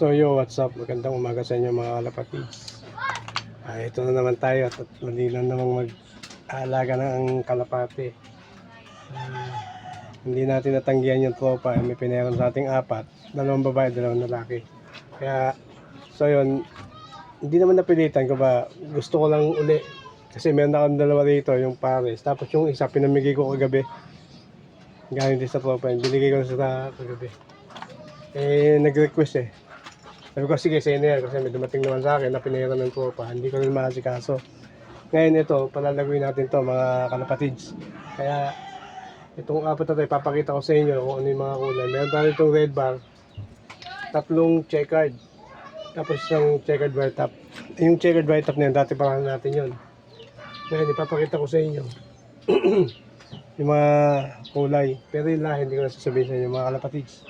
So yo, what's up? Magandang umaga sa inyo mga kalapatids. Ito na naman tayo at mali na namang mag-aalaga ng kalapate. Hindi natin natanggihan yung tropa. May pinayaran sa ating apat. 2 babae, 2 lalaki. Kaya, so yun, hindi naman napilitan ko ba. Gusto ko lang uli. Kasi meron akong 2 rito, yung pares. Tapos yung isa, pinamigay ko kagabi. Galing din sa tropa. Binigay ko na sa kagabi. Nag-request eh. Sabi ko, sige, sa'yo na yan. Kasi may dumating naman sa akin na pinahiran ng tropa. Hindi ko rin maasikaso. Ngayon ito, palalaguin natin to mga kalapatids. Kaya, itong apat na ito, ipapakita ko sa inyo kung ano yung mga kulay. Meron tayo itong red bar, 3 checkered. Tapos isang checkered white top. Yung checkered white top na yan, dati parang natin yun. Ngayon, ipapakita ko sa inyo yung mga kulay. Pero yun lang, hindi ko nasasabihin sa inyo mga kalapatids.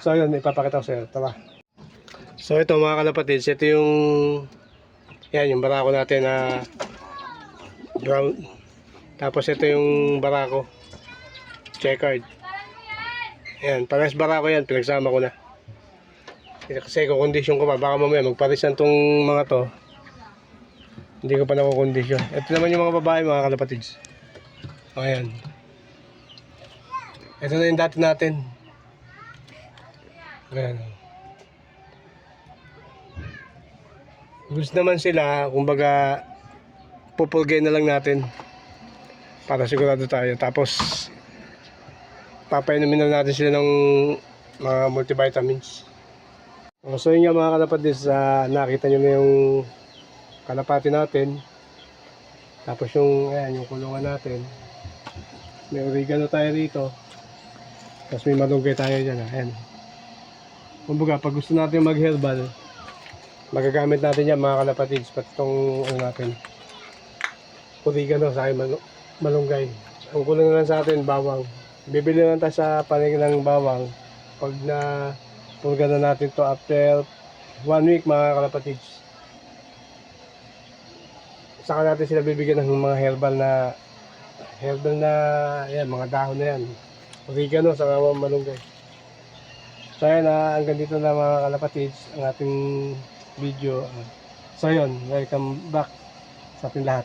So yun, ipapakita ko sa inyo. Tara. So ito mga kalapatids, ito yung yung barako natin na brown. Tapos ito yung barako checkered. Yan, parehas barako yan, pinagsama ko na. Kasi kukondisyon ko pa, baka mamaya magparisan tong mga to. Hindi ko pa nakukondisyon. Ito naman yung mga babae mga kalapatids. Ayan. Ito na yung dati natin. Ayan. Gusto naman sila, kumbaga pupulgay na lang natin para sigurado tayo. Tapos papainumin na natin sila ng mga multivitamins. So yun nga mga kalapatids, nakita nyo na yung kalapati natin. Tapos yung kulungan natin. May oregano tayo rito. Tapos may malunggay tayo dyan. Ayan. Kumbaga pag gusto natin mag herbal, magagamit natin yan mga kalapatids. Pati itong natin, oregano sa akin, malunggay. Ang kulang lang sa atin, bawang. Bibili lang tayo sa panig ng bawang. Pag na pulga na natin to after 1 week mga kalapatids. Saka natin sila bibigyan ng mga herbal na mga dahon na yan. Oregano sa malunggay. So ayan, hanggang dito na mga kalapatids ang ating video. So yun, welcome back sa ating lahat.